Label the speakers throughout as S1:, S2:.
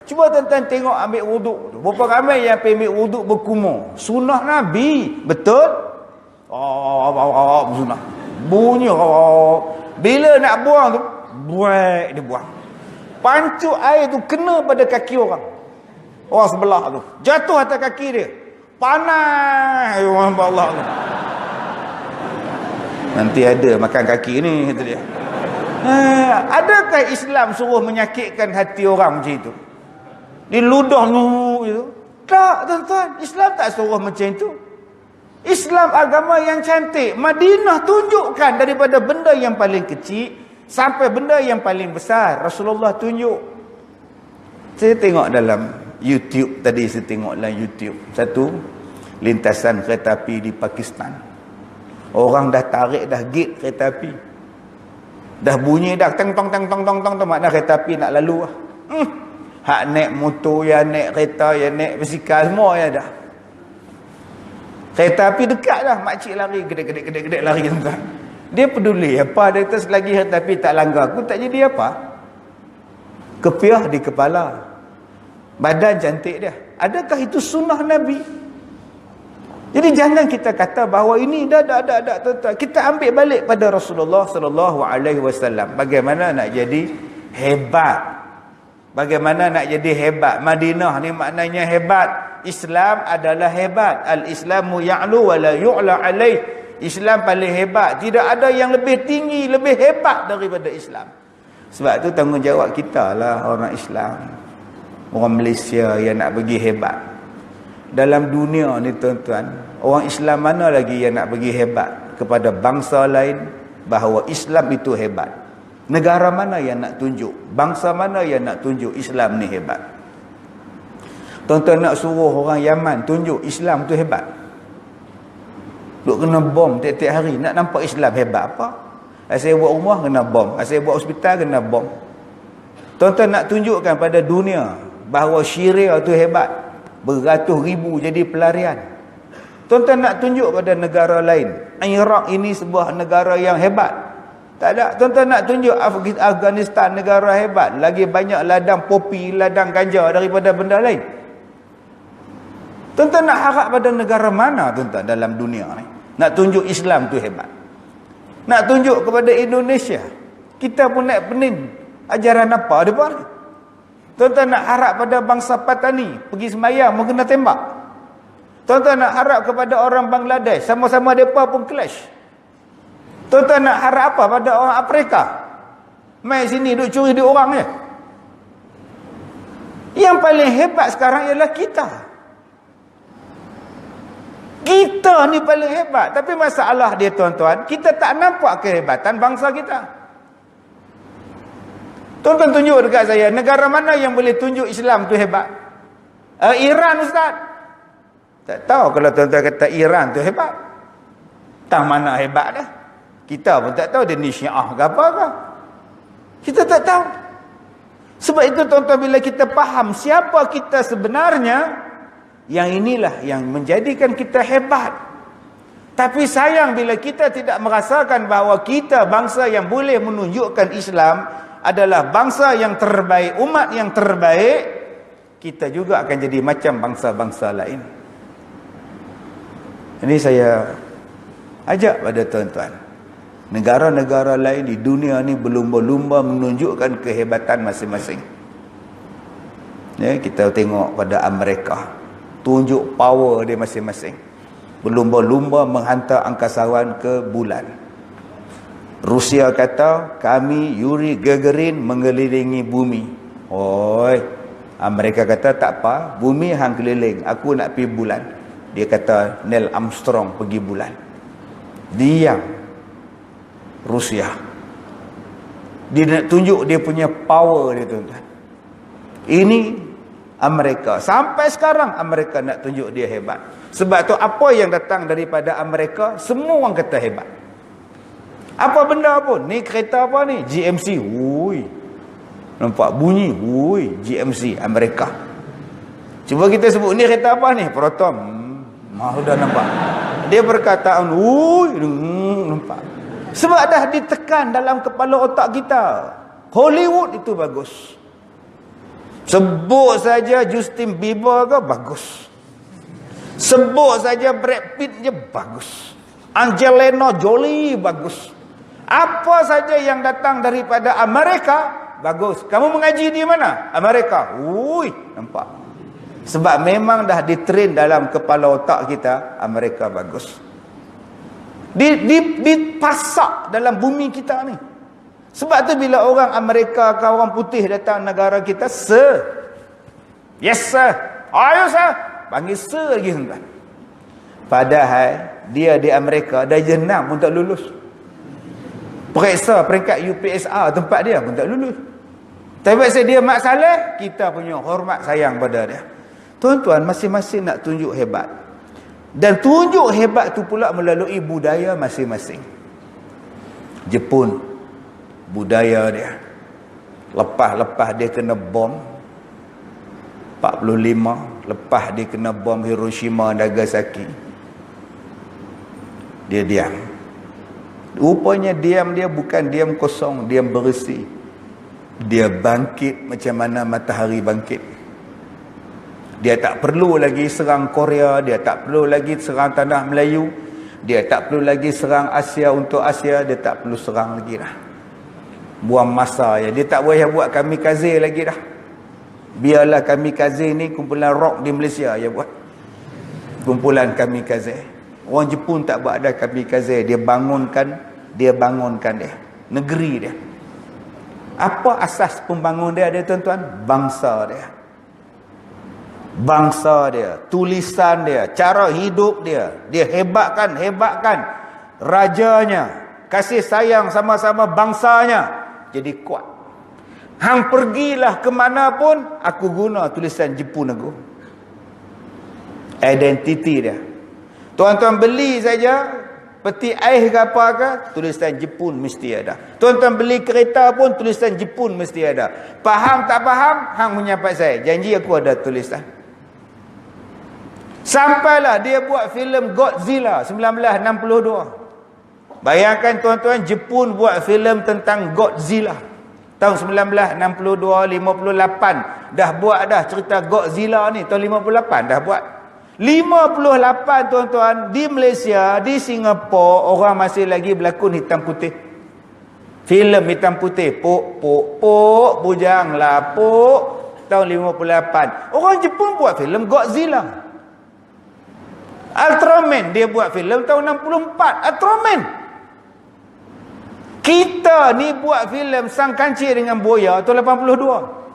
S1: Cuba tuan-tuan tengok ambil wuduk. Berapa ramai yang pergi ambil wuduk berkumur. Sunnah Nabi. Betul? Sunnah. Bunyi. Bila nak buang tu, buat dia buang. Pancu air tu kena pada kaki orang. Orang sebelah tu. Jatuh atas kaki dia. Panas. Allah. Nanti ada makan kaki ni, kata dia. Adakah Islam suruh menyakitkan hati orang macam itu? Diludah itu? Tak, tuan-tuan. Islam tak suruh macam itu. Islam agama yang cantik. Madinah tunjukkan daripada benda yang paling kecil sampai benda yang paling besar. Rasulullah tunjuk. Saya tengok dalam YouTube tadi, saya tengok dalam YouTube satu lintasan kereta api di Pakistan. Orang dah tarik dah gate kereta api. Dah bunyi dah teng tong makna kereta api nak lalu lah. Hak naik motor ya, naik kereta ya, naik basikal semua ya dah. Kereta api dekat dah, makcik lari gedek lari tuan. Dia peduli apa dia kata selagi kereta api tak langgar aku tak jadi apa. Kepiah di kepala. Badan cantik dia. Adakah itu sunnah Nabi? Jadi jangan kita kata bahawa ini dah tuan-tuan. Kita ambil balik pada Rasulullah sallallahu alaihi wasallam. Bagaimana nak jadi hebat? Bagaimana nak jadi hebat? Madinah ni maknanya hebat. Islam adalah hebat. Al-Islamu ya'lu wa la yu'la alaih. Islam paling hebat. Tidak ada yang lebih tinggi, lebih hebat daripada Islam. Sebab tu tanggungjawab kita lah orang Islam. Orang Malaysia yang nak pergi hebat. Dalam dunia ni tuan-tuan, orang Islam mana lagi yang nak pergi hebat kepada bangsa lain bahawa Islam itu hebat? Negara mana yang nak tunjuk? Bangsa mana yang nak tunjuk Islam ni hebat? Tuan-tuan nak suruh orang Yaman tunjuk Islam tu hebat? Duk kena bom tiap-tiap hari. Nak nampak Islam hebat apa? Asyik buat rumah kena bom. Asyik buat hospital kena bom. Tuan-tuan nak tunjukkan pada dunia bahawa Syria tu hebat. Beratus ribu jadi pelarian. Tuan-tuan nak tunjuk pada negara lain. Iraq ini sebuah negara yang hebat. Tak ada. Tuan-tuan nak tunjuk Afghanistan negara hebat. Lagi banyak ladang popi, ladang ganja daripada benda lain. Tuan-tuan nak harap pada negara mana tuan-tuan dalam dunia ni? Nak tunjuk Islam tu hebat. Nak tunjuk kepada Indonesia. Kita pun nak pening. Ajaran apa dia buat? Tuan-tuan nak harap pada bangsa Patani. Pergi semayang, mungkin kena tembak. Tuan-tuan nak harap kepada orang Bangladesh. Sama-sama mereka pun clash. Tuan-tuan nak harap apa pada orang Afrika? Mai sini duk curi duit orang je. Yang paling hebat sekarang ialah kita. Kita ni paling hebat. Tapi masalah dia tuan-tuan, kita tak nampak kehebatan bangsa kita. Tuan-tuan tunjuk dekat saya, negara mana yang boleh tunjuk Islam tu hebat? Iran Ustaz. Tak tahu kalau tuan-tuan kata Iran tu hebat. Tak mana hebat dah. Kita pun tak tahu dia ni Syiah ke apa ke. Kita tak tahu. Sebab itu tuan-tuan bila kita faham siapa kita sebenarnya, yang inilah yang menjadikan kita hebat. Tapi sayang bila kita tidak merasakan bahawa kita bangsa yang boleh menunjukkan Islam adalah bangsa yang terbaik, umat yang terbaik, kita juga akan jadi macam bangsa-bangsa lain. Ini saya ajak pada tuan-tuan. Negara-negara lain di dunia ni berlumba-lumba menunjukkan kehebatan masing-masing. Ya, kita tengok pada Amerika. Tunjuk power dia masing-masing. Berlumba-lumba menghantar angkasawan ke bulan. Rusia kata, kami Yuri Gagarin mengelilingi bumi. Oi, Amerika kata, tak apa, bumi hang keliling, aku nak pergi bulan. Dia kata, Neil Armstrong pergi bulan. Diam Rusia. Dia nak tunjuk dia punya power dia tuan-tuan. Ini Amerika. Sampai sekarang Amerika nak tunjuk dia hebat. Sebab tu apa yang datang daripada Amerika, semua orang kata hebat. Apa benda pun. Ni kereta apa ni? GMC. Ui. Nampak bunyi. Ui. GMC Amerika. Cuba kita sebut ni kereta apa ni? Proton. Sudah nampak. Dia berkataan. Ui. Nampak. Sebab dah ditekan dalam kepala otak kita. Hollywood itu bagus. Sebut saja Justin Bieber ke bagus. Sebut saja Brad Pitt je bagus. Angelina Jolie bagus. Apa saja yang datang daripada Amerika bagus. Kamu mengaji di mana? Amerika. Ui, nampak. Sebab memang dah ditrain dalam kepala otak kita, Amerika bagus. Dipasak dalam bumi kita ni. Sebab tu bila orang Amerika ke orang putih datang negara kita, sir. Yes sir. Ayo sir. Panggil sir lagi tuan. Padahal dia di Amerika dah jenam pun tak lulus. Periksa peringkat UPSR tempat dia pun tak lulus. Tapi sebab dia Mak Saleh, kita punya hormat sayang pada dia. Tuan-tuan, masing-masing nak tunjuk hebat. Dan tunjuk hebat tu pula melalui budaya masing-masing. Jepun, budaya dia. Lepas dia kena bom 45, lepas dia kena bom Hiroshima, Nagasaki, dia diam. Rupanya diam dia bukan diam kosong, diam bersih. Dia bangkit macam mana matahari bangkit. Dia tak perlu lagi serang Korea, dia tak perlu lagi serang tanah Melayu, dia tak perlu lagi serang Asia untuk Asia, dia tak perlu serang lagi dah. Buang masa ya. Dia tak boleh buat kamikaze lagi dah. Biarlah kamikaze ni kumpulan rock di Malaysia ya buat. Kumpulan kamikaze. Orang Jepun tak buat ada kamikaze, dia bangunkan dia. Negeri dia. Apa asas pembangun dia tuan-tuan? Bangsa dia. Bangsa dia, tulisan dia, cara hidup dia. Dia hebatkan rajanya, kasih sayang sama-sama bangsanya. Jadi kuat. Hang pergilah ke mana pun, aku guna tulisan Jepun aku. Identiti dia. Tuan-tuan beli saja peti air ke apa ke, tulisan Jepun mesti ada. Tuan-tuan beli kereta pun tulisan Jepun mesti ada. Faham tak faham, hang menyapat saya. Janji aku ada tulisan. Sampailah dia buat filem Godzilla 1962. Bayangkan tuan-tuan, Jepun buat filem tentang Godzilla tahun 1962, 58. Dah buat dah cerita Godzilla ni tahun 58 dah buat. 58 tuan-tuan, di Malaysia, di Singapura, orang masih lagi berlakon hitam putih. Filem hitam putih. Pok bujang lapuk tahun 58. Orang Jepun buat filem Godzilla. Ultraman dia buat filem tahun 64. Ultraman. Kita ni buat filem Sang Kancil dengan Buaya tahun 82.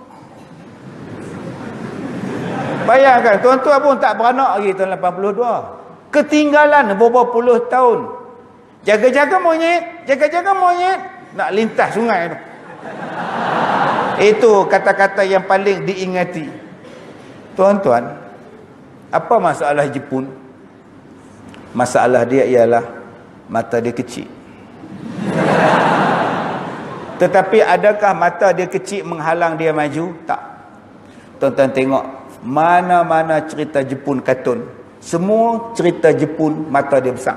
S1: Bayangkan, tuan-tuan pun tak beranak lagi tahun 82. Ketinggalan beberapa puluh tahun. Jaga-jaga monyet nak lintas sungai tu. Itu kata-kata yang paling diingati. Tuan-tuan, apa masalah Jepun? Masalah dia ialah mata dia kecil. Tetapi adakah mata dia kecil menghalang dia maju? Tak. Tuan-tuan tengok mana-mana cerita Jepun kartun, semua cerita Jepun mata dia besar.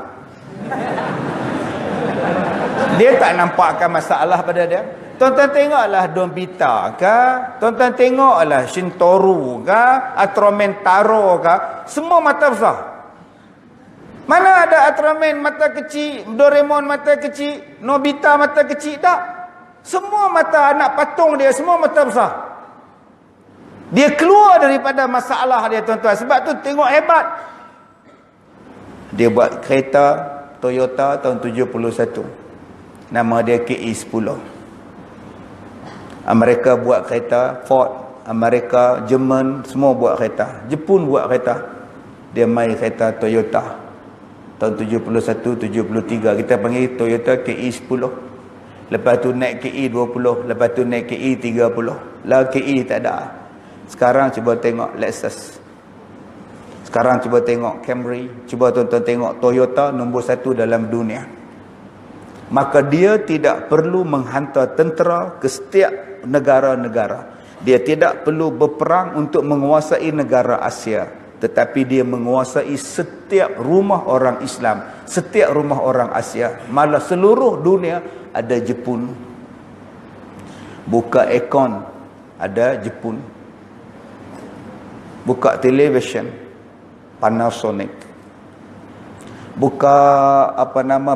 S1: Dia tak nampakkan masalah pada dia. Tuan-tuan tengoklah Nobita ke, tuan-tuan tengoklah Shintaro ke, Ultraman Taro ke, semua mata besar. Mana ada Ultraman mata kecil, Doraemon mata kecil, Nobita mata kecil? Tak. Semua mata anak patung dia, semua mata besar. Dia keluar daripada masalah dia tuan-tuan. Sebab tu tengok hebat. Dia buat kereta Toyota tahun 71. Nama dia KE10. Amerika buat kereta Ford. Amerika, Jerman, semua buat kereta. Jepun buat kereta. Dia main kereta Toyota. Tahun 71, 73. Kita panggil Toyota KE10. Lepas tu naik KE20. Lepas tu naik KE30. Lah KE tak ada. Sekarang cuba tengok Lexus. Sekarang cuba tengok Camry. Cuba tuan-tuan tengok Toyota nombor 1 dalam dunia. Maka dia tidak perlu menghantar tentera ke setiap negara-negara. Dia tidak perlu berperang untuk menguasai negara Asia. Tetapi dia menguasai setiap rumah orang Islam. Setiap rumah orang Asia. Malah seluruh dunia ada Jepun. Buka aircon ada Jepun. buka television Panasonic, buka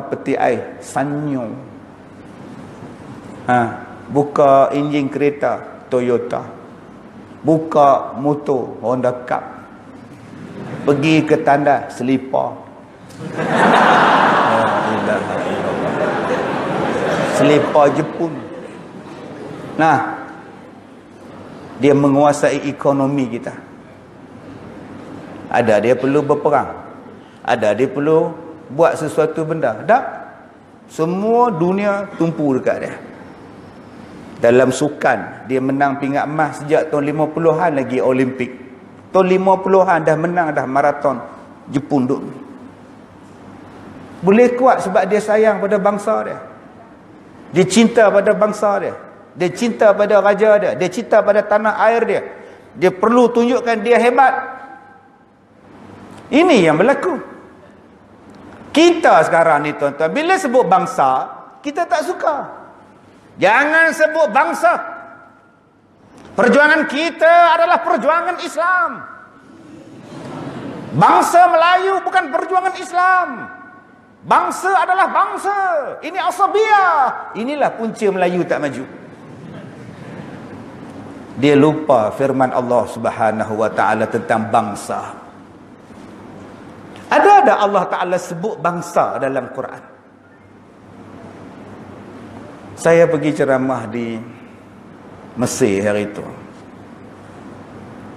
S1: peti air Sanyo, buka enjin kereta Toyota, buka motor Honda Cup, pergi ke tanda selipar, selipar Jepun. Nah, dia menguasai ekonomi kita. Ada dia perlu berperang, ada dia perlu buat sesuatu benda. Tak, semua dunia tumpu dekat dia. Dalam sukan, dia menang pingat emas sejak tahun 50-an lagi Olimpik. Tahun 50-an dah menang dah maraton Jepun duk. Boleh kuat sebab dia sayang pada bangsa dia. Dia cinta pada bangsa dia. Dia cinta pada raja dia. Dia cinta pada tanah air dia. Dia perlu tunjukkan dia hebat. Ini yang berlaku. Kita sekarang ni tuan-tuan, bila sebut bangsa, kita tak suka. Jangan sebut bangsa. Perjuangan kita adalah perjuangan Islam. Bangsa Melayu bukan perjuangan Islam. Bangsa adalah bangsa. Ini asabiyah. Inilah punca Melayu tak maju. Dia lupa firman Allah Subhanahu wa taala tentang bangsa. Ada Allah Taala sebut bangsa dalam Quran. Saya pergi ceramah di Mesir hari itu.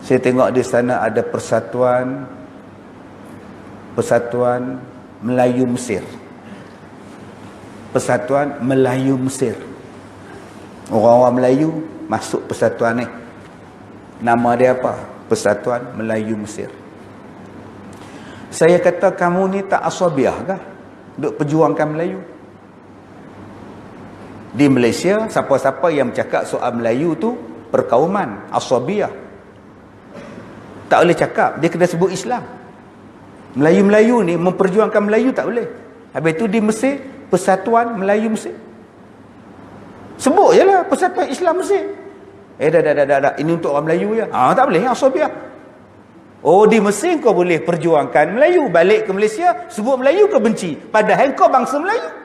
S1: Saya tengok di sana ada persatuan Melayu Mesir. Persatuan Melayu Mesir. Orang-orang Melayu masuk persatuan ni. Nama dia apa? Persatuan Melayu Mesir. Saya kata, kamu ni tak asabiah kah? Duk perjuangkan Melayu. Di Malaysia, siapa-siapa yang bercakap soal Melayu tu perkauman, asabiah. Tak boleh cakap, dia kena sebut Islam. Melayu-Melayu ni memperjuangkan Melayu tak boleh. Habis tu di Mesir, Persatuan Melayu Mesir. Sebut je lah Persatuan Islam Mesir. Dah. Ini untuk orang Melayu je. Tak boleh, asabiah. Oh, di Mesir kau boleh perjuangkan Melayu. Balik ke Malaysia, sebut Melayu kau benci. Padahal kau bangsa Melayu.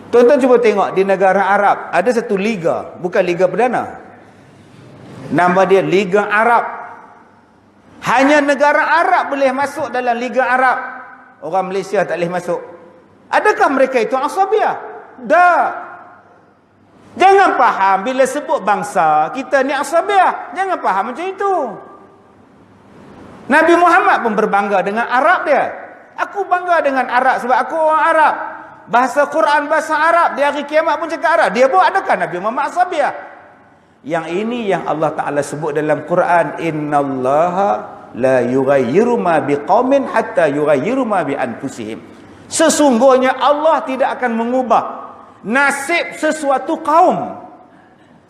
S1: Tuan-tuan cuba tengok, di negara Arab, ada satu liga. Bukan Liga Perdana. Nama dia Liga Arab. Hanya negara Arab boleh masuk dalam Liga Arab. Orang Malaysia tak boleh masuk. Adakah mereka itu asabiah? Tak. Jangan faham bila sebut bangsa, kita ni asabiah. Jangan faham macam itu. Nabi Muhammad pun berbangga dengan Arab dia. Aku bangga dengan Arab sebab aku orang Arab. Bahasa Quran bahasa Arab. Di hari kiamat pun cakap Arab. Dia pun adakah Nabi Muhammad asabiah? Yang ini yang Allah Ta'ala sebut dalam Quran. Innallaha la yughayyiru ma biqaumin hatta yughayyiru ma bi anfusihim. Sesungguhnya Allah tidak akan mengubah nasib sesuatu kaum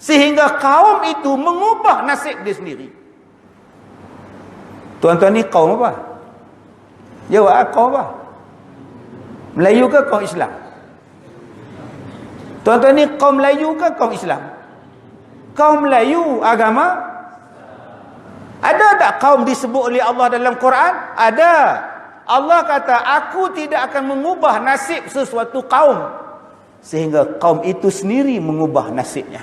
S1: sehingga kaum itu mengubah nasib dia sendiri. Tuan-tuan ni kaum apa? Jawab, kaum apa? Melayu ke kaum Islam? Tuan-tuan ni kaum Melayu ke kaum Islam? Kaum Melayu agama? Ada tak kaum disebut oleh Allah dalam Quran? Ada. Allah kata, aku tidak akan mengubah nasib sesuatu kaum sehingga kaum itu sendiri mengubah nasibnya.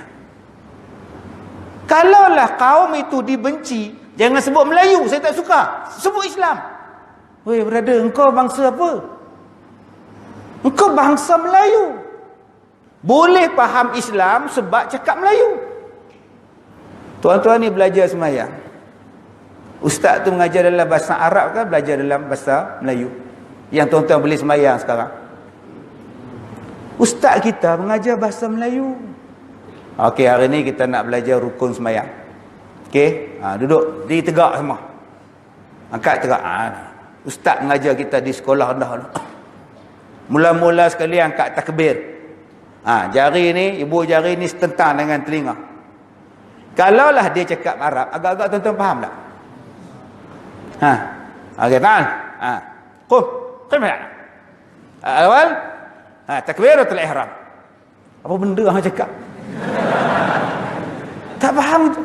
S1: Kalaulah kaum itu dibenci, jangan sebut Melayu, saya tak suka. Sebut Islam. Weh brother, engkau bangsa apa? Engkau bangsa Melayu. Boleh faham Islam sebab cakap Melayu. Tuan-tuan ni belajar sembahyang. Ustaz tu mengajar dalam bahasa Arab kan, belajar dalam bahasa Melayu. Yang tuan-tuan boleh sembahyang sekarang. Ustaz kita mengajar bahasa Melayu. Okey, hari ni kita nak belajar rukun sembahyang. Okey, duduk, diri tegak semua. Angkat tegak. Ustaz mengajar kita di sekolah dah. Mula-mula sekali angkat takbir. Jari ni, ibu jari ni setentang dengan telinga. Kalaulah dia cakap Arab, agak-agak tuan-tuan faham tak? Okey, tahan. Qum ya. Awal takbiratul ihram. Apa benda hang cakap? Tak faham itu.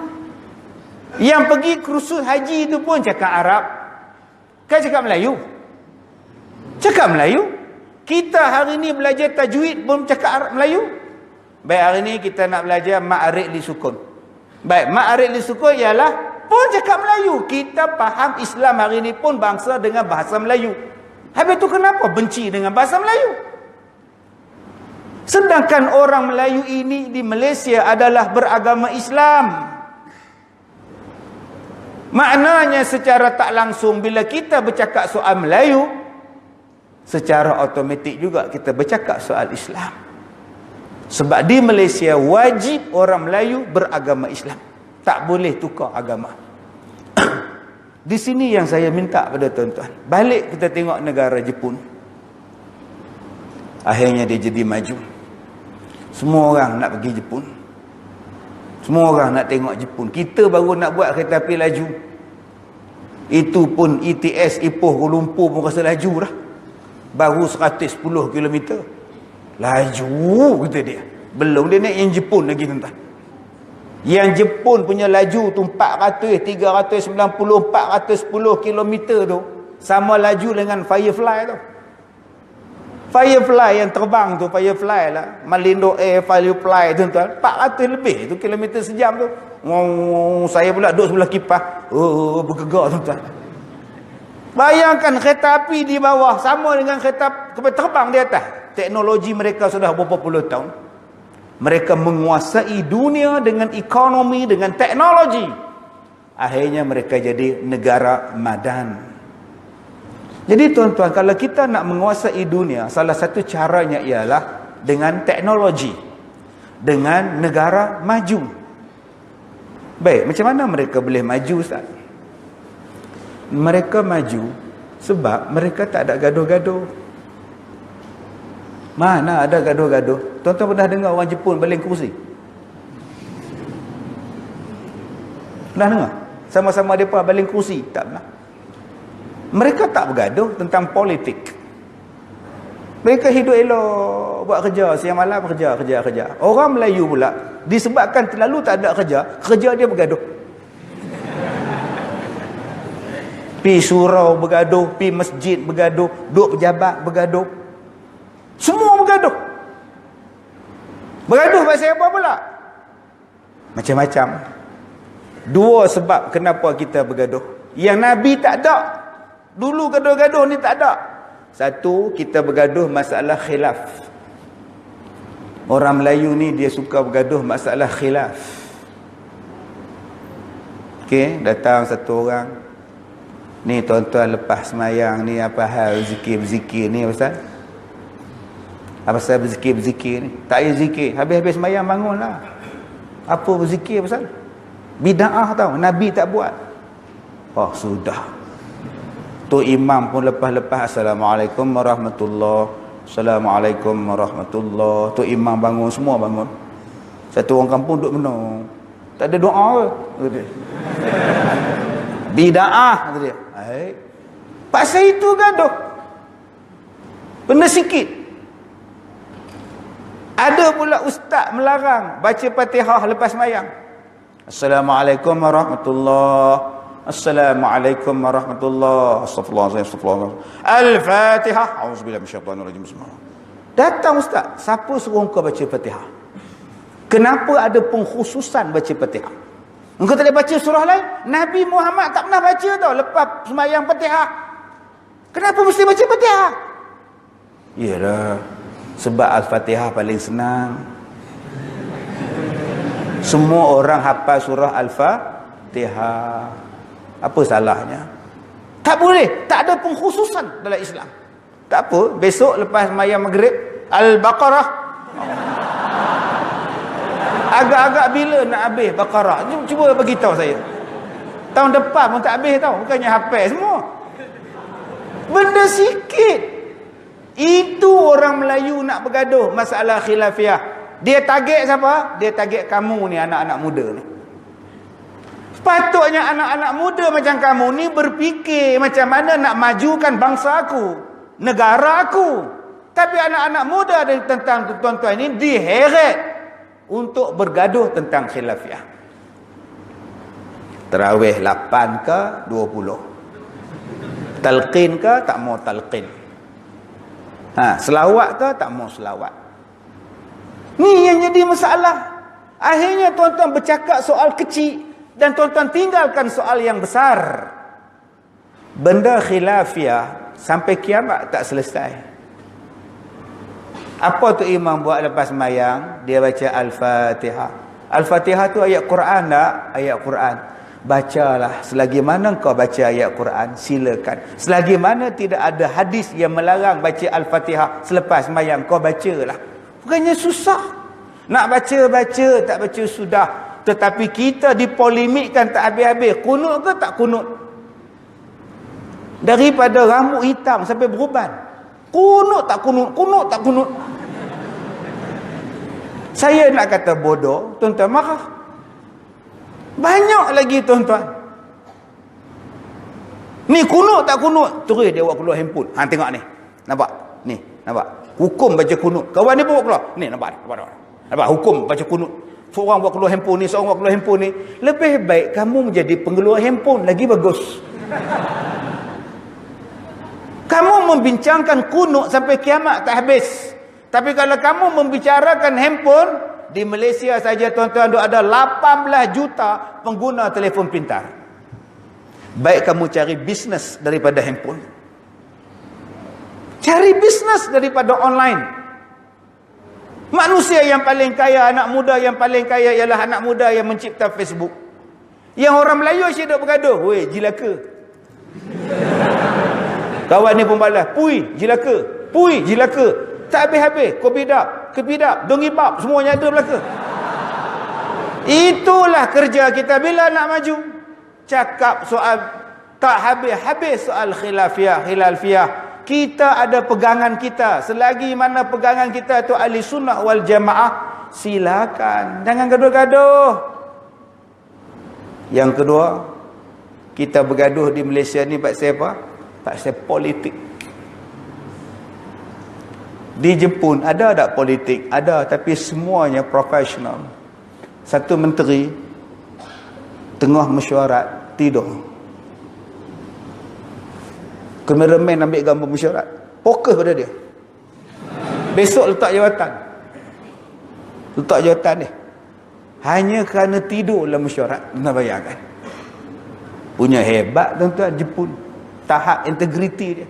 S1: Yang pergi kursus haji itu pun cakap Arab. Kan cakap Melayu. Cakap Melayu. Kita hari ni belajar tajwid pun cakap Arab Melayu. Baik, hari ni kita nak belajar ma'arid li sukun. Baik, ma'arid li sukun ialah pun cakap Melayu. Kita faham Islam hari ni pun bangsa dengan bahasa Melayu. Habis tu kenapa benci dengan bahasa Melayu? Sedangkan orang Melayu ini di Malaysia adalah beragama Islam. Maknanya secara tak langsung bila kita bercakap soal Melayu, secara automatik juga kita bercakap soal Islam. Sebab di Malaysia wajib orang Melayu beragama Islam. Tak boleh tukar agama. Di sini yang saya minta pada tuan-tuan. Balik kita tengok negara Jepun. Akhirnya dia jadi maju. Semua orang nak pergi Jepun. Semua orang nak tengok Jepun. Kita baru nak buat kereta api laju. Itu pun ETS Ipoh Kuala Lumpur pun rasa laju dah. Baru 110 km. Laju kata dia. Belum dia naik yang Jepun lagi tuan-tuan. Yang Jepun punya laju tu 400, 390, 410 km tu sama laju dengan Firefly tu. Firefly yang terbang tu, Firefly lah, Malindo Air Firefly tuan-tuan, 400 lebih tu kilometer sejam tu. Saya pula duduk sebelah kipas. Bergegar tuan-tuan. Bayangkan kereta api di bawah sama dengan kereta terbang di atas. Teknologi mereka sudah berapa puluh tahun. Mereka menguasai dunia dengan ekonomi, dengan teknologi. Akhirnya mereka jadi negara madan. Jadi tuan-tuan, kalau kita nak menguasai dunia, salah satu caranya ialah dengan teknologi. Dengan negara maju. Baik, macam mana mereka boleh maju, Ustaz? Mereka maju sebab mereka tak ada gaduh-gaduh. Mana ada gaduh-gaduh? Tuan-tuan pernah dengar orang Jepun baling kerusi? Pernah dengar? Sama-sama mereka baling kerusi? Tak pernah. Mereka tak bergaduh tentang politik. Mereka hidup elok, buat kerja, siang malam kerja. Orang Melayu pula, disebabkan terlalu tak ada kerja dia bergaduh. Pi surau bergaduh, pi masjid bergaduh, duk pejabat bergaduh. Semua bergaduh. Bergaduh pasal apa pula? Macam-macam. Dua sebab kenapa kita bergaduh. Yang Nabi tak ada. Dulu gaduh-gaduh ni tak ada. Satu, kita bergaduh masalah khilaf. Orang Melayu ni dia suka bergaduh masalah khilaf. Okey, datang satu orang. Ni tuan-tuan lepas semayang ni apa hal zikir-zikir ni Ustaz? Apa pasal berzikir-berzikir ni? Tak payah zikir. Habis-habis semayang bangunlah. Apa berzikir pasal? Bida'ah tau. Nabi tak buat. Oh, sudah. Tu imam pun lepas-lepas Assalamualaikum warahmatullahi. Assalamualaikum warahmatullahi. Tu imam bangun, semua bangun. Satu orang kampung duduk menung. Tak ada doa ke? Bida'ah kata dia. Pasal itu gaduh. Benda sikit. Ada pula ustaz melarang baca Fatihah lepas sembahyang. Assalamualaikum warahmatullahi. Assalamualaikum warahmatullahi. Astagfirullah. Al-Fatihah. Auzubillahi minasyaitanirrajim. Bismillah. Datang ustaz, siapa suruh engkau baca Fatihah? Kenapa ada pengkhususan baca Fatihah? Engkau tak boleh baca surah lain? Nabi Muhammad tak pernah baca tau lepas sembahyang Fatihah. Kenapa mesti baca Fatihah? Yalah, sebab Al-Fatihah paling senang. Semua orang hafal surah Al-Fatihah. Apa salahnya? Tak boleh. Tak ada pengkhususan dalam Islam. Tak apa. Besok lepas sembahyang Maghrib, Al-Baqarah. Agak-agak bila nak habis Baqarah? Cuba beritahu saya. Tahun depan pun tak habis tau. Bukannya hafal semua. Benda sikit. Itu orang Melayu nak bergaduh masalah khilafiyah. Dia target siapa? Dia target kamu ni, anak-anak muda ni. Sepatutnya anak-anak muda macam kamu ni berfikir macam mana nak majukan bangsa aku, negara aku. Tapi anak-anak muda dan tentang tuan-tuan ini diheret untuk bergaduh tentang khilafiyah. Tarawih 8 ke 20. Talqin ke tak mau talqin. Selawat ke tak mau selawat. Ni yang jadi masalah. Akhirnya tuan-tuan bercakap soal kecil dan tuan-tuan tinggalkan soal yang besar. Benda khilafiah sampai kiamat tak selesai. Apa tu imam buat lepas sembahyang? Dia baca Al-Fatihah. Al-Fatihah tu ayat Quran tak? Ayat Quran. Bacalah. Selagi mana kau baca ayat Quran, silakan. Selagi mana tidak ada hadis yang melarang baca Al-Fatihah selepas sembahyang, kau bacalah. Bukannya susah. Nak baca-baca, tak baca sudah. Tetapi kita dipolemikkan tak habis-habis. Kunut ke tak kunut? Daripada rambut hitam sampai beruban. Kunut tak kunut? Kunut tak kunut? Saya nak kata bodoh, tuan-tuan marah. Banyak lagi tuan-tuan. Ni kunut tak kunut? Terus dia buat keluar handphone. Tengok ni. Nampak? Ni, nampak? Hukum baca kunut. Kawan ni pun buat keluar. Ni, nampak? Nampak? Hukum baca kunut. Seorang buat keluar handphone ni, seorang buat keluar handphone ni. Lebih baik kamu menjadi pengeluar handphone. Lagi bagus. Kamu membincangkan kunut sampai kiamat tak habis. Tapi kalau kamu membicarakan handphone, di Malaysia saja tuan-tuan ada 18 juta pengguna telefon pintar. Baik kamu cari bisnes daripada handphone. Cari bisnes daripada online. Manusia yang paling kaya, anak muda yang paling kaya ialah anak muda yang mencipta Facebook. Yang orang Melayu asyik duk bergaduh. Weh, jilaka. Kawan ni pun balas. Pui, jilaka. Pui, jilaka. Tak habis-habis. Kebidap, dongibab, semuanya ada belaka. Itulah kerja kita bila nak maju. Cakap soal tak habis-habis soal khilafiyah. Kita ada pegangan kita. Selagi mana pegangan kita itu ahli sunnah wal jamaah, silakan. Jangan gaduh-gaduh. Yang kedua, kita bergaduh di Malaysia ni pasal apa? Pasal politik. Di Jepun ada tak politik? Ada, tapi semuanya profesional. Satu menteri tengah mesyuarat tidur. Kameraman ambil gambar mesyuarat, fokus pada dia. Besok letak jawatan. Letak jawatan dia. Hanya kerana tidur dalam mesyuarat. Nak bayangkan. Punya hebat tuan-tuan Jepun. Tahap integriti dia.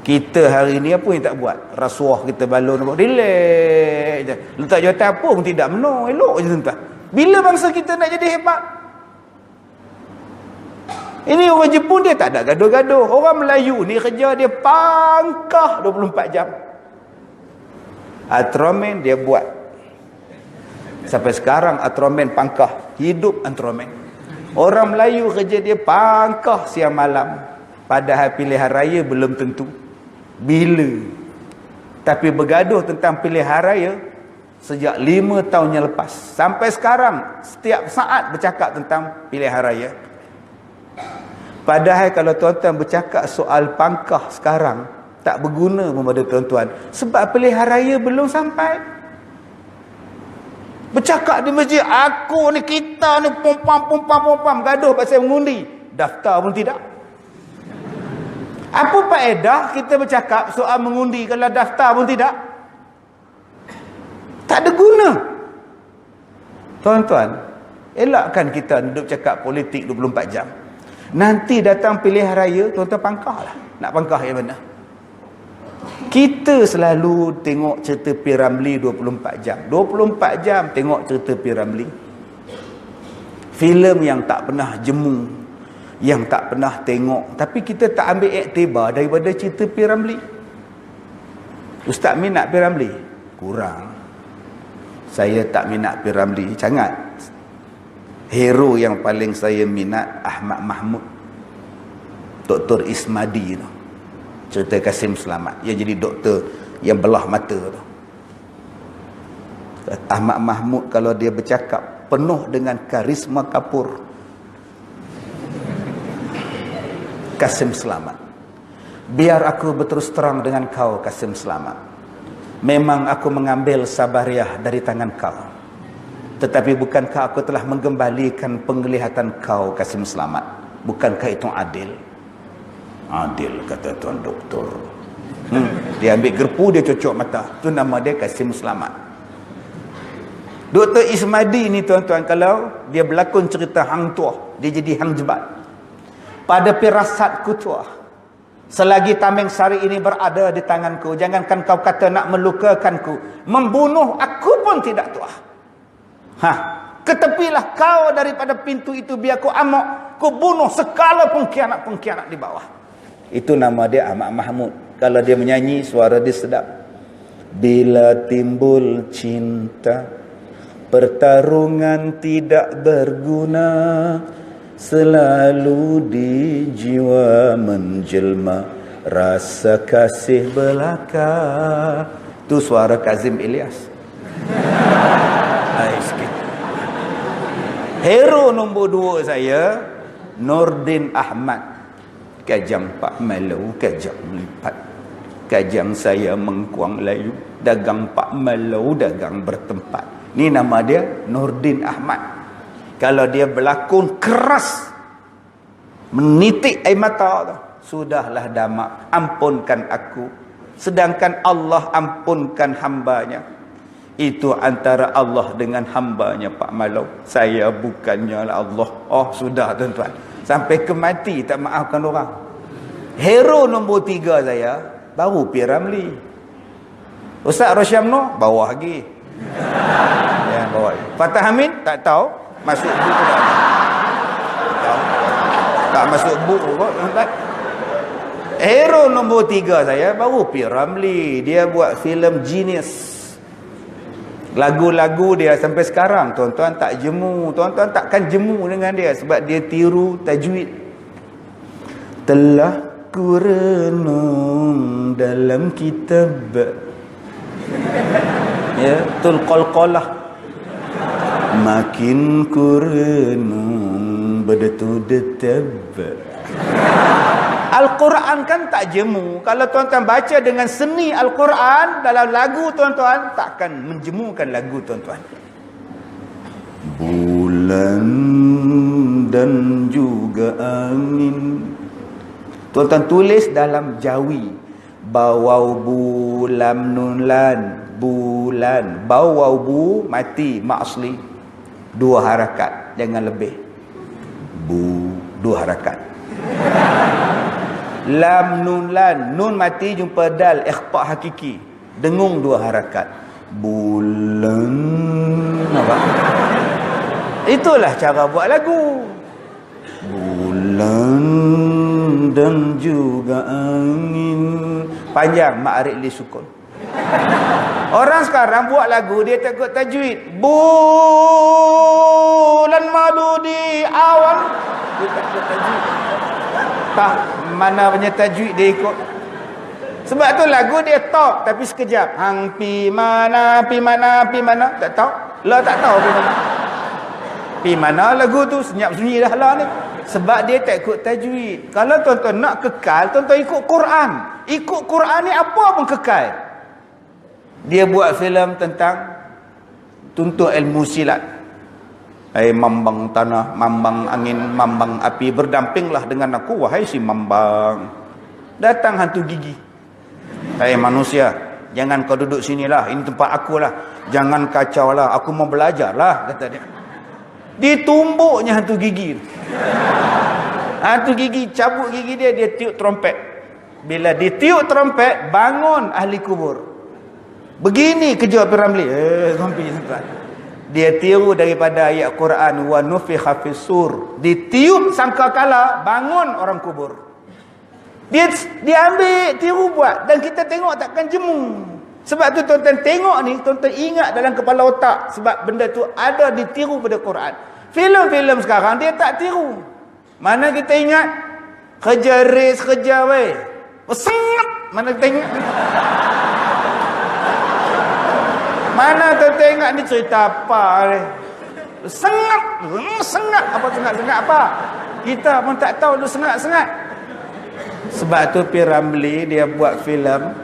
S1: Kita hari ni apa yang tak buat? Rasuah kita balon, relax je. Letak jawatan apa pun tidak menang, elok je tuan-tuan. Bila bangsa kita nak jadi hebat? Ini orang Jepun dia tak ada gaduh-gaduh. Orang Melayu ni kerja dia pangkah 24 jam. Ultraman dia buat. Sampai sekarang Ultraman pangkah. Hidup Ultraman. Orang Melayu kerja dia pangkah siang malam. Padahal pilihan raya belum tentu. Bila? Tapi bergaduh tentang pilihan raya sejak 5 tahun yang lepas. Sampai sekarang setiap saat bercakap tentang pilihan raya. Padahal kalau tuan-tuan bercakap soal pangkah sekarang, tak berguna kepada tuan-tuan. Sebab pilihan raya belum sampai. Bercakap di masjid, aku ni, kita ni, pom-pam, gaduh pasal mengundi. Daftar pun tidak. Apa faedah kita bercakap soal mengundi kalau daftar pun tidak? Tak ada guna. Tuan-tuan, elakkan kita duduk cakap politik 24 jam. Nanti datang pilihan raya, tuan-tuan pangkah lah. Nak pangkah yang mana? Kita selalu tengok cerita P. Ramlee 24 jam. 24 jam tengok cerita P. Ramlee. Filem yang tak pernah jemu, yang tak pernah tengok. Tapi kita tak ambil iktibar daripada cerita P. Ramlee. Ustaz minat P. Ramlee? Kurang. Saya tak minat P. Ramlee. Sangat. Hero yang paling saya minat Ahmad Mahmud, Dr. Ismadi tu. Cerita Kasim Selamat. Dia jadi doktor yang belah mata tu. Ahmad Mahmud kalau dia bercakap penuh dengan karisma kapur. Kasim Selamat. Biar aku berterus terang dengan kau, Kasim Selamat. Memang aku mengambil Sabariah dari tangan kau. Tetapi bukankah aku telah mengembalikan penglihatan kau, Kasim Selamat? Bukankah itu adil? Adil, kata tuan doktor. Dia ambil gerpu, dia cocok mata. Itu nama dia Kasim Selamat. Dr. Ismadi ni tuan-tuan, kalau dia berlakon cerita Hang Tuah, dia jadi Hang Jebat. Pada firasatku Tuah, selagi tameng sari ini berada di tanganku, jangankan kau kata nak melukakanku, membunuh aku pun tidak Tuah. Ketepilah kau daripada pintu itu, biar ku amok, ku bunuh segala pengkhianat-pengkhianat di bawah. Itu nama dia Ahmad Mahmud. Kalau dia menyanyi, suara dia sedap. Bila timbul cinta, pertarungan tidak berguna, selalu di jiwa menjelma rasa kasih belaka. Itu suara Kazim Ilyas. Hero nombor 2 saya, Nordin Ahmad. Kajang Pak Malau, kajang lipat. Kajang saya mengkuang layu, dagang Pak Malau, dagang bertempat. Ni nama dia Nordin Ahmad. Kalau dia berlakon keras, menitik air mata tu, sudahlah Damak, ampunkan aku, sedangkan Allah ampunkan hambanya. Itu antara Allah dengan hambanya Pak Malau. Saya bukannya Allah. Oh sudah tuan-tuan, sampai ke mati tak maafkan orang. Hero nombor 3 saya baru P. Ramli. Ustaz Rosyam Noh bawah lagi. Ya, bawah. Fatah Amin tak tahu, masuk buku tak tahu. Tak masuk buku kok tuan-tuan. Hero nombor 3 saya baru P. Ramli. Dia buat filem Genius. Lagu-lagu dia sampai sekarang tuan-tuan tak jemu. Tuan-tuan takkan jemu dengan dia sebab dia tiru tajwid. Telah ku renung dalam kitab, ya, tul qalqalah. Makin ku renung berdetu-detab. Al-Quran kan tak jemu. Kalau tuan-tuan baca dengan seni Al-Quran dalam lagu tuan-tuan, takkan menjemukan lagu tuan-tuan. Bulan dan juga angin. Tuan-tuan tulis dalam Jawi. Bawau bulam nunlan, bulan. Bawau bu mati mak asli. 2 harakat, jangan lebih. 2 harakat. Lam nun lan, nun mati jumpa dal, ikhfa hakiki, dengung 2 harakat. Bulan, apa? Itulah cara buat lagu. Bulan dan juga angin. Panjang, Ma'arik li sukun. Orang sekarang buat lagu dia takut tajwid. Bulan madu di awan, dia takut tajwid. Tak, mana punya tajwid dia ikut. Sebab tu lagu dia top tapi sekejap. Hang pi mana, pi mana, pi mana, tak tahu. Lah tak tahu pi mana. Pi mana lagu tu, senyap sunyi dah lah ni. Sebab dia tak ikut tajwid. Kalau tuan-tuan nak kekal, tuan-tuan ikut Quran. Ikut Quran ni apa pun kekal. Dia buat filem tentang tuntut ilmu silat. Mambang tanah, mambang angin, mambang api, berdampinglah dengan aku, wahai si mambang. Datang hantu gigi. Manusia, jangan kau duduk sinilah, ini tempat akulah. Jangan kacau lah, aku mau belajar lah, kata dia. Ditumbuknya hantu gigi. Hantu gigi cabut gigi dia, dia tiup trompet. Bila ditiup trompet, bangun ahli kubur. Begini kerja P. Ramli. Sampai dia tiru daripada ayat Quran, wa nufikha fis sur. Ditiup sangkakala, bangun orang kubur. Dia ambil tiru buat, dan kita tengok takkan jemu. Sebab tu tuan-tuan tengok ni, tuan-tuan ingat dalam kepala otak, sebab benda tu ada ditiru pada Quran. Filem-filem sekarang dia tak tiru. Mana kita ingat? Kerja race, kerja weh. Sengat. Mana kita ingat? Mana tuan-tuan ingat ni cerita apa ni? Sengat. Apa sengat-sengat apa? Kita pun tak tahu tu sengat-sengat. Sebab tu P. Ramli dia buat filem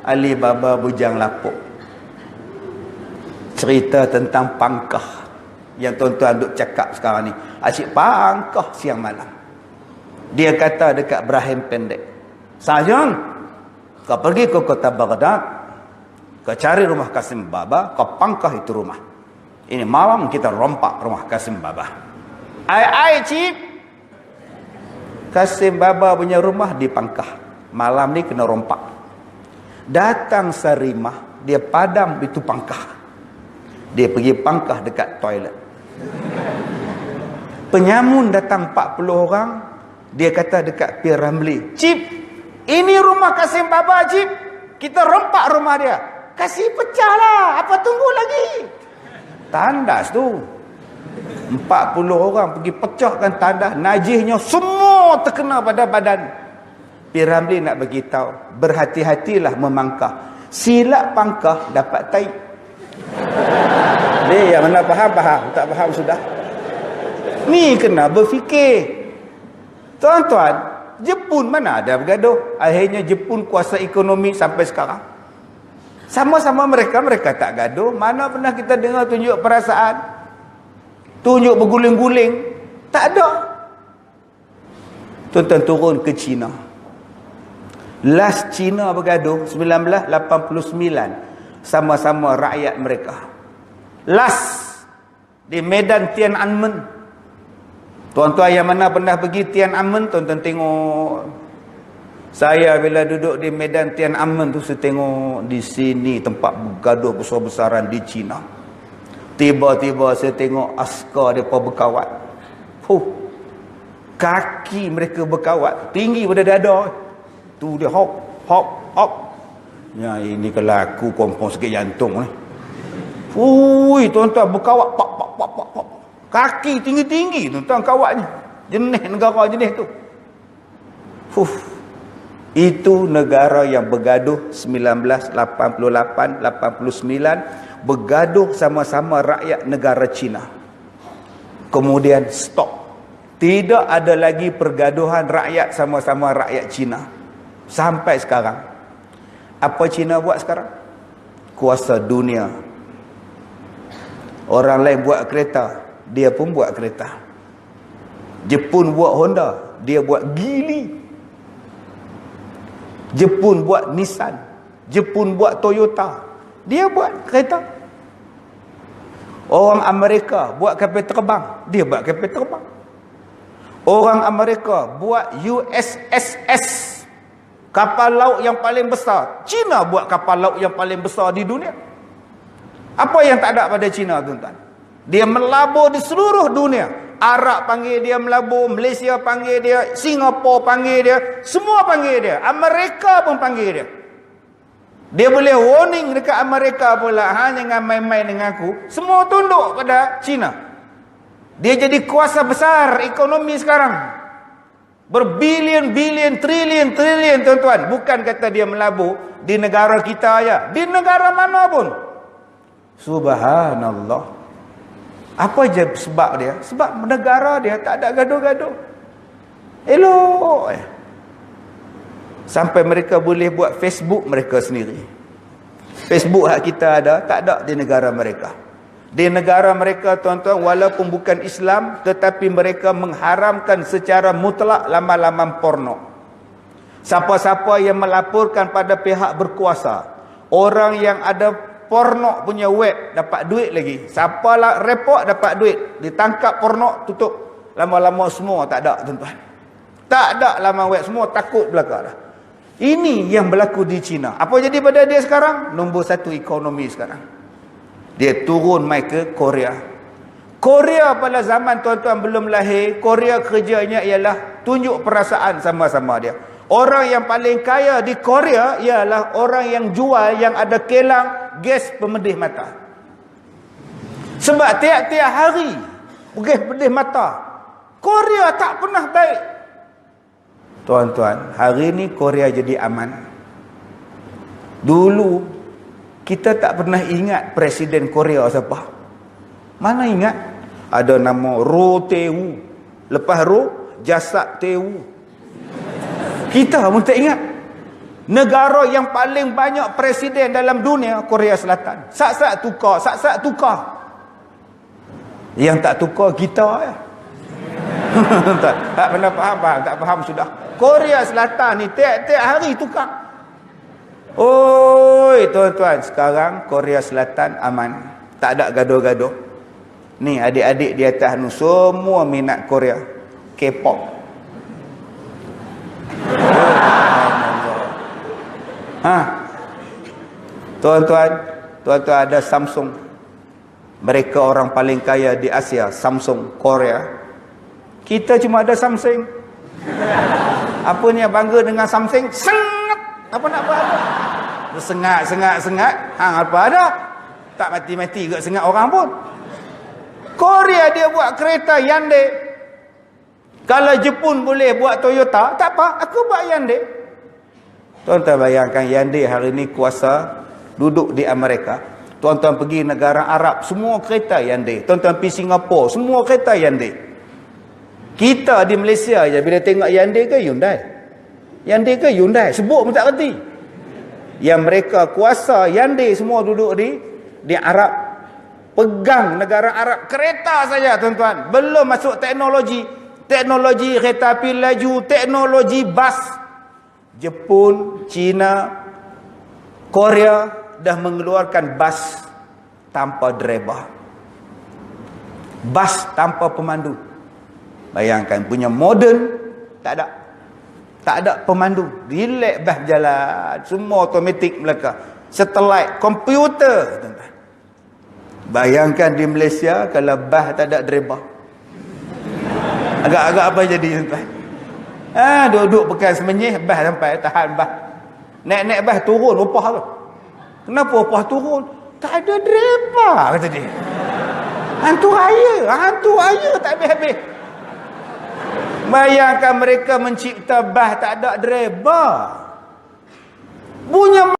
S1: Ali Baba Bujang Lapuk. cerita tentang pangkah yang tuan-tuan duk cakap sekarang ni. Asyik pangkah siang malam. Dia kata dekat Ibrahim Pendek, "Sayang, kau pergi ke kota Baghdad, kau cari rumah Kasim Baba, kau pangkah itu rumah. Ini malam kita rompak rumah Kasim Baba." Ai cip. Kasim Baba punya rumah di pangkah. Malam ni kena rompak. Datang Sarimah, dia padam itu pangkah. Dia pergi pangkah dekat toilet. Penyamun datang 40 orang. Dia kata dekat Pir Ramli, "Cip, ini rumah Kasim Baba, Cip. Kita rompak rumah dia." "Kasih pecah lah. Apa tunggu lagi?" Tandas tu. 40 orang pergi pecahkan tandas. Najisnya semua terkena pada badan. Pir Ramli nak bagi tahu, berhati-hatilah memangkah. Silap pangkah dapat tai. Dia yang mana faham, tak faham sudah. Ni kena berfikir. Tuan-tuan, Jepun mana ada bergaduh. Akhirnya Jepun kuasa ekonomi sampai sekarang. Sama-sama mereka tak gaduh. Mana pernah kita dengar tunjuk perasaan, tunjuk berguling-guling. Tak ada. Tuan-tuan turun ke China. Last China bergaduh 1989. Sama-sama rakyat mereka. Last di Medan Tiananmen. Tuan-tuan yang mana pernah pergi Tiananmen, tuan-tuan tengok. Saya bila duduk di Medan Tiananmen tu, saya tengok di sini tempat bergaduh besar-besaran di China. Tiba-tiba saya tengok askar mereka berkawat. Kaki mereka berkawat tinggi pada dada. Tu dia hop. Ya, ini kalau aku kompon sikit jantung ni. Tuan-tuan berkawat pak. Kaki tinggi-tinggi tuan-tuan kawatnya. Jenis negara jenis tu. Itu negara yang bergaduh 1988-89, bergaduh sama-sama rakyat negara China. Kemudian stop. Tidak ada lagi pergaduhan rakyat sama-sama rakyat China. Sampai sekarang. Apa China buat sekarang? Kuasa dunia. Orang lain buat kereta, dia pun buat kereta. Jepun buat Honda, dia buat Geely. Jepun buat Nissan, Jepun buat Toyota, dia buat kereta. Orang Amerika buat kapal terbang, dia buat kapal terbang. Orang Amerika buat USS, kapal laut yang paling besar. China buat kapal laut yang paling besar di dunia. Apa yang tak ada pada China, tuan-tuan? Dia melabur di seluruh dunia. Arab panggil dia melabur, Malaysia panggil dia, Singapura panggil dia, semua panggil dia. Amerika pun panggil dia. Dia boleh warning dekat Amerika pula, jangan main-main dengan aku. Semua tunduk pada China. Dia jadi kuasa besar ekonomi sekarang. Berbilion-bilion, trilion, tuan-tuan. Bukan kata dia melabur di negara kita aja, di negara mana pun. Subhanallah. Apa je sebab dia? Sebab negara dia tak ada gaduh-gaduh. Elok. Sampai mereka boleh buat Facebook mereka sendiri. Facebook hak kita ada, tak ada di negara mereka. Di negara mereka, tuan-tuan, walaupun bukan Islam, tetapi mereka mengharamkan secara mutlak laman-laman porno. Siapa-siapa yang melaporkan pada pihak berkuasa, orang yang ada porno punya web dapat duit lagi. Siapa lah report dapat duit. Ditangkap porno, tutup. Lama-lama semua tak ada, tuan-tuan. Tak ada laman web, semua takut belakang dah. Ini yang berlaku di China. Apa jadi pada dia sekarang? Nombor 1 ekonomi sekarang. Dia turun mai ke Korea. Korea pada zaman tuan-tuan belum lahir, Korea kerjanya ialah tunjuk perasaan sama-sama dia. Orang yang paling kaya di Korea ialah orang yang jual yang ada kelang gas pemedih mata. Sebab tiap-tiap hari gas pedih mata. Korea tak pernah baik. Tuan-tuan, hari ni Korea jadi aman. Dulu kita tak pernah ingat presiden Korea siapa. Mana ingat? Ada nama Roh Tae-woo. Lepas Roh, jasad Tae-woo. Kita pun tak ingat. Negara yang paling banyak presiden dalam dunia, Korea Selatan. Sat-sat tukar. Yang tak tukar kita ya. tak pernah faham, tak faham sudah. Korea Selatan ni tiap-tiap hari tukar. Oi tuan-tuan, sekarang Korea Selatan aman. Tak ada gaduh-gaduh. Ni adik-adik di atas ni semua minat Korea. K-pop. Tuan-tuan ada Samsung. Mereka orang paling kaya di Asia, Samsung, Korea. Kita cuma ada Samsung. Apa ni yang bangga dengan Samsung? Sengat. Apa nak buat? Sengat. Apa ada? Tak mati-mati ke sengat orang pun. Korea dia buat kereta Hyundai. Kalau Jepun boleh buat Toyota, tak apa, aku buat Hyundai. Tuan-tuan bayangkan Hyundai hari ni kuasa duduk di Amerika. Tuan-tuan pergi negara Arab, semua kereta Hyundai. Tuan-tuan pergi Singapura, semua kereta Hyundai. Kita di Malaysia je bila tengok Hyundai ke Hyundai. Hyundai ke Hyundai, sebut pun tak reti. Yang mereka kuasa Hyundai semua duduk di Arab. Pegang negara Arab kereta saja tuan-tuan. Belum masuk teknologi kereta api laju, teknologi bas. Jepun, China, Korea dah mengeluarkan bas tanpa driver. Bas tanpa pemandu. Bayangkan punya moden tak ada pemandu. Relax bas jalan, semua automatik belaka. Satelit, komputer tuan-tuan. Bayangkan di Malaysia kalau bas tak ada driver. Agak-agak apa jadi tuan-tuan? Duduk pekan semenyih, bas sampai, tahan bas. Naik-naik bas turun upah tu. Kenapa upah turun? Tak ada driver kata dia. Hantu raya tak habis-habis. Bayangkan mereka mencipta bas tak ada driver. Punya